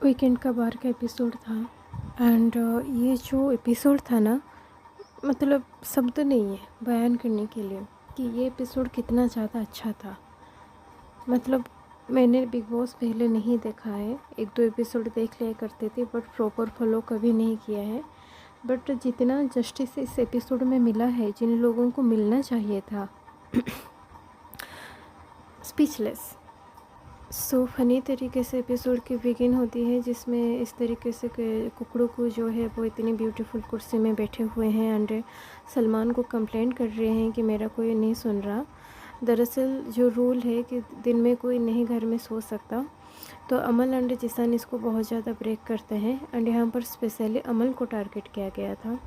Weekend का बाहर का एपिसोड था। एंड ये जो एपिसोड था ना, मतलब शब्द नहीं है बयान करने के लिए कि ये एपिसोड कितना ज़्यादा अच्छा था। मतलब मैंने बिग बॉस पहले नहीं देखा है, एक दो एपिसोड देख लिया करते थे बट प्रॉपर फॉलो कभी नहीं किया है। बट जितना जस्टिस इस एपिसोड में मिला है, जिन लोगों को मिलना चाहिए था, स्पीचलेस। सो फनी तरीके से एपिसोड की बिगिन होती है, जिसमें इस तरीके से कि कुकड़ू को जो है वो इतनी ब्यूटीफुल कुर्सी में बैठे हुए हैं एंड सलमान को कंप्लेंट कर रहे हैं कि मेरा कोई नहीं सुन रहा। दरअसल जो रूल है कि दिन में कोई नहीं घर में सो सकता, तो अमल एंड जिसान इसको बहुत ज़्यादा ब्रेक करते हैं एंड यहाँ पर स्पेशली अमल को टारगेट किया गया था।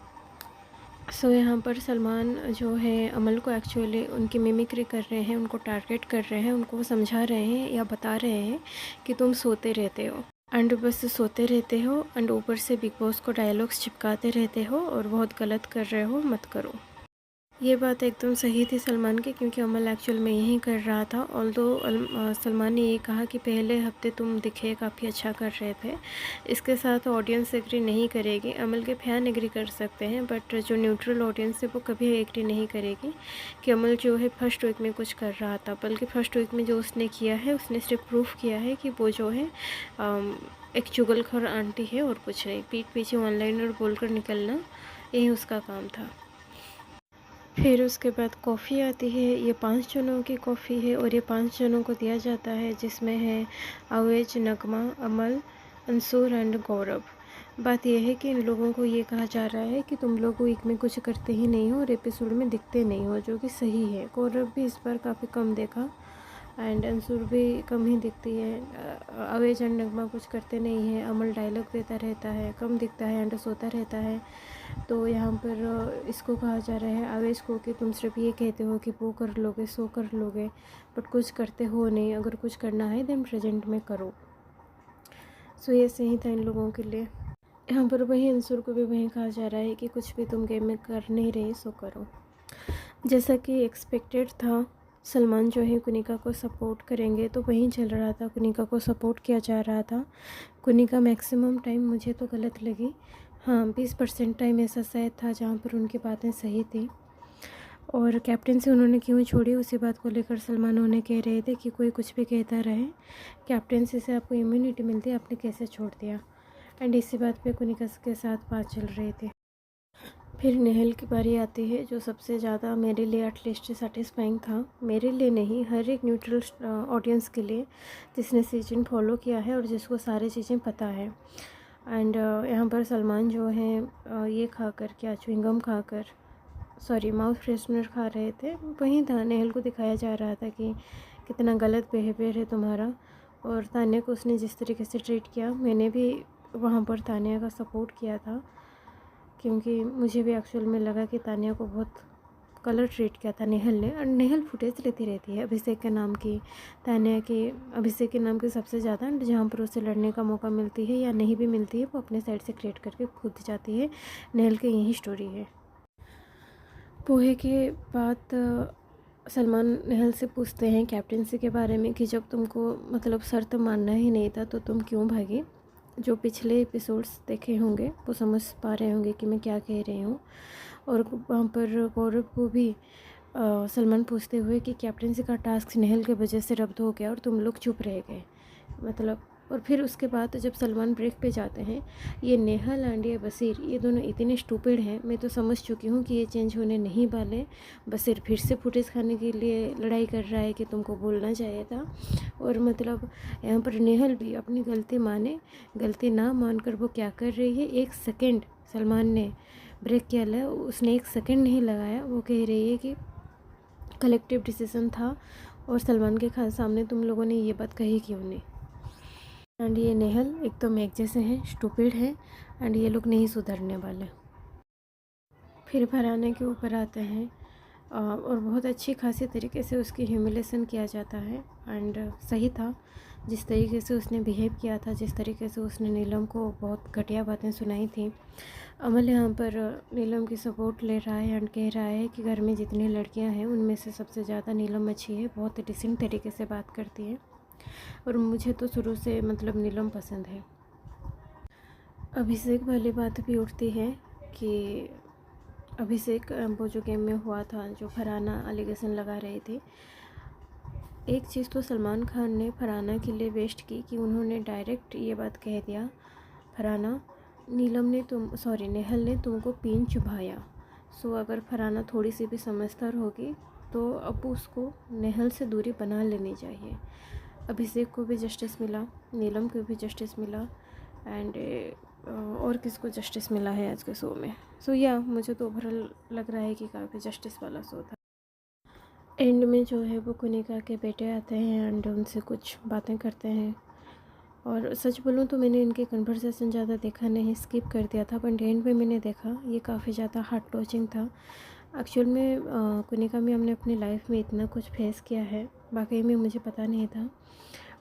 सो यहाँ पर सलमान जो है अमल को एक्चुअली उनकी मिमिक्री कर रहे हैं, उनको टारगेट कर रहे हैं, उनको समझा रहे हैं या बता रहे हैं कि तुम सोते रहते हो एंड बस सोते रहते हो एंड ऊपर से बिग बॉस को डायलॉग्स चिपकाते रहते हो और बहुत गलत कर रहे हो, मत करो। ये बात एकदम सही थी सलमान की, क्योंकि अमल एक्चुअल में यही कर रहा था। ऑल्दो सलमान ने ये कहा कि पहले हफ्ते तुम दिखे काफ़ी अच्छा कर रहे थे, इसके साथ ऑडियंस एग्री नहीं करेगी। अमल के फैन एग्री कर सकते हैं बट जो न्यूट्रल ऑडियंस है वो कभी एग्री नहीं करेगी कि अमल जो है फर्स्ट वीक में कुछ कर रहा था। बल्कि फर्स्ट वीक में जो उसने किया है, उसने सिर्फ प्रूफ किया है कि वो जो है एक चुगलखोर आंटी है और कुछ नहीं। पीठ पीछे ऑनलाइन और बोलकर निकलना, यही उसका काम था। फिर उसके बाद कॉफ़ी आती है। ये 5 जनों की कॉफ़ी है और ये 5 जनों को दिया जाता है, जिसमें है अवेज, नगमा, अमल, अंसूर एंड गौरव। बात यह है कि इन लोगों को ये कहा जा रहा है कि तुम लोग वीक में कुछ करते ही नहीं हो और एपिसोड में दिखते नहीं हो, जो कि सही है। गौरव भी इस बार काफ़ी कम देखा एंड अंसूर भी कम ही दिखती है। अवेज एंड नगमा कुछ करते नहीं है, अमल डायलॉग देता रहता है, कम दिखता है एंड सोता रहता है। तो यहाँ पर इसको कहा जा रहा है अवेज को कि तुम सिर्फ ये कहते हो कि वो कर लोगे, सो कर लोगे, बट कुछ करते हो नहीं। अगर कुछ करना है देन प्रेजेंट में करो। सो ये सही था इन लोगों के लिए। यहाँ पर वही अंसुर को भी वही कहा जा रहा है कि कुछ भी तुम गेम में कर नहीं रहे, सो करो। जैसा कि एक्सपेक्टेड था, सलमान जो है कुनिका को सपोर्ट करेंगे, तो वहीं चल रहा था। कुनिका को सपोर्ट किया जा रहा था। कुनिका मैक्सिमम टाइम मुझे तो गलत लगी। हाँ, 20% टाइम ऐसा शायद था जहाँ पर उनकी बातें सही थी। और कैप्टन से उन्होंने क्यों छोड़ी, उसी बात को लेकर सलमान उन्हें कह रहे थे कि कोई कुछ भी कहता रहे, कैप्टनसी से आपको इम्यूनिटी मिलती है, आपने कैसे छोड़ दिया। एंड इसी बात पे कुनिका के साथ बात चल रही थी। फिर नेहल की बारी आती है, जो सबसे ज़्यादा मेरे लिए एटलीस्ट सेटिस्फाइंग था। मेरे लिए नहीं, हर एक न्यूट्रल ऑडियंस के लिए जिसने सीजन फॉलो किया है और जिसको सारी चीज़ें पता है। एंड यहाँ पर सलमान जो है ये खाकर, क्या च्युइंगम खाकर, सॉरी माउथ फ्रेशनर खा रहे थे, वहीं था। नेहल को दिखाया जा रहा था कि कितना गलत बिहेवियर है तुम्हारा। और तान्या को उसने जिस तरीके से ट्रीट किया, मैंने भी वहाँ पर तान्या का सपोर्ट किया था, क्योंकि मुझे भी एक्चुअल में लगा कि तान्या को बहुत कलर ट्रीट किया था नेहल ने। और नेहल फुटेज लेती रहती है अभिषेक के नाम की, तान्या के, अभिषेक के नाम की सबसे ज़्यादा। जहाँ पर उसे लड़ने का मौका मिलती है या नहीं भी मिलती है, वो अपने साइड से क्रिएट करके कूद जाती है। नेहल की यही स्टोरी है। पोहे के बाद सलमान नेहल से पूछते हैं कैप्टनसी के बारे में कि जब तुमको मतलब शर्त मानना ही नहीं था तो तुम क्यों भागी। जो पिछले एपिसोड्स देखे होंगे वो समझ पा रहे होंगे कि मैं क्या कह रही हूँ। और वहाँ पर गौरव को भी सलमान पूछते हुए कि कैप्टनसी का टास्क नेहल के वजह से रद्द हो गया और तुम लोग चुप रह गए, मतलब। और फिर उसके बाद जब सलमान ब्रेक पे जाते हैं, ये नेहल एंड ये बसीर, ये दोनों इतने स्टूपिड हैं। मैं तो समझ चुकी हूँ कि ये चेंज होने नहीं वाले। बसीर फिर से फुटेज खाने के लिए लड़ाई कर रहा है कि तुमको बोलना चाहिए था। और मतलब यहाँ पर नेहल भी अपनी गलती माने, गलती ना मानकर वो क्या कर रही है, 1 सेकेंड सलमान ने ब्रेक किया है, उसने 1 सेकेंड नहीं लगाया। वो कह रही है कि कलेक्टिव डिसीजन था और सलमान के सामने तुम लोगों ने ये बात कही क्यों नहीं। एंड ये नेहल एकदम एक जैसे हैं, स्टूपिड हैं एंड ये लोग नहीं सुधरने वाले। फिर फरहाना के ऊपर आते हैं और बहुत अच्छी खासी तरीके से उसकी ह्यूमिलेशन किया जाता है। एंड सही था जिस तरीके से उसने बिहेव किया था, जिस तरीके से उसने नीलम को बहुत घटिया बातें सुनाई थी। अमल यहाँ पर नीलम की सपोर्ट ले रहा है एंड कह रहा है कि घर में जितनी लड़कियाँ हैं उनमें से सबसे ज़्यादा नीलम अच्छी है, बहुत डिसेंट तरीके से बात करती है। और मुझे तो शुरू से मतलब नीलम पसंद है। अभिषेक वाली बात भी उठती है कि अभिषेक वो जो गेम में हुआ था, जो फरहाना एलिगेशन लगा रही थी। एक चीज़ तो सलमान खान ने फरहाना के लिए बेस्ट की कि उन्होंने डायरेक्ट ये बात कह दिया, फरहाना नेहल ने तुमको पिन चुभाया। सो अगर फरहाना थोड़ी सी भी समझदार होगी तो अब उसको नेहल से दूरी बना लेनी चाहिए। अभिषेक को भी जस्टिस मिला, नीलम को भी जस्टिस मिला, एंड और किसको जस्टिस मिला है आज के शो में। सो या मुझे तो ओवरऑल लग रहा है कि काफ़ी जस्टिस वाला शो था। एंड में जो है वो कुनिका के बेटे आते हैं एंड उनसे कुछ बातें करते हैं, और सच बोलूँ तो मैंने इनके कन्वर्सेशन ज़्यादा देखा नहीं, स्किप कर दिया था, बट एंड में मैंने देखा ये काफ़ी ज़्यादा हार्ट टचिंग था। एक्चुअल में कुनिका में हमने अपनी लाइफ में इतना कुछ फेस किया है, वाकई में मुझे पता नहीं था।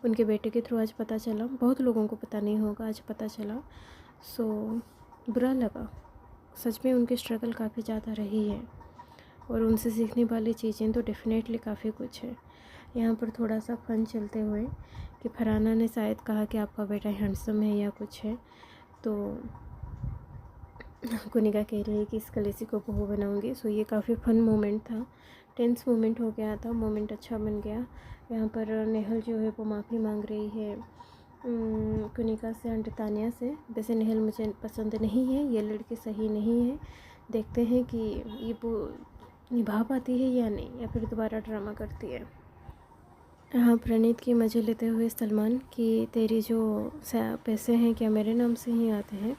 उनके बेटे के थ्रू आज पता चला, बहुत लोगों को पता नहीं होगा, आज पता चला। सो बुरा लगा, सच में उनकी स्ट्रगल काफ़ी ज़्यादा रही है और उनसे सीखने वाली चीज़ें तो डेफिनेटली काफ़ी कुछ है। यहाँ पर थोड़ा सा फन चलते हुए कि फरहाना ने शायद कहा कि आपका बेटा हैंडसम है या कुछ है, तो कुनिका कह रही है कि इस कलेसी को बहू बनाऊंगी। सो ये काफ़ी फन मोमेंट था, टेंस मोमेंट हो गया था, मोमेंट अच्छा बन गया। यहाँ पर नेहल जो है वो माफ़ी मांग रही है कुनिका से एंड तानिया से। वैसे नेहल मुझे पसंद नहीं है, ये लड़की सही नहीं है, देखते हैं कि ये वो निभा पाती है या नहीं, या फिर दोबारा ड्रामा करती है। हाँ, प्रणीत की मज़े लेते हुए सलमान कि तेरी जो पैसे हैं क्या मेरे नाम से ही आते हैं।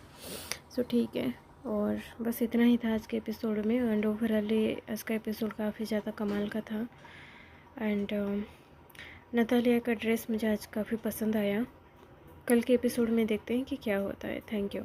सो ठीक है, और बस इतना ही था आज के एपिसोड में। एंड ओवरऑली आज का एपिसोड काफ़ी ज़्यादा कमाल का था। एंड नतालिया का ड्रेस मुझे आज काफ़ी पसंद आया। कल के एपिसोड में देखते हैं कि क्या होता है। Thank you.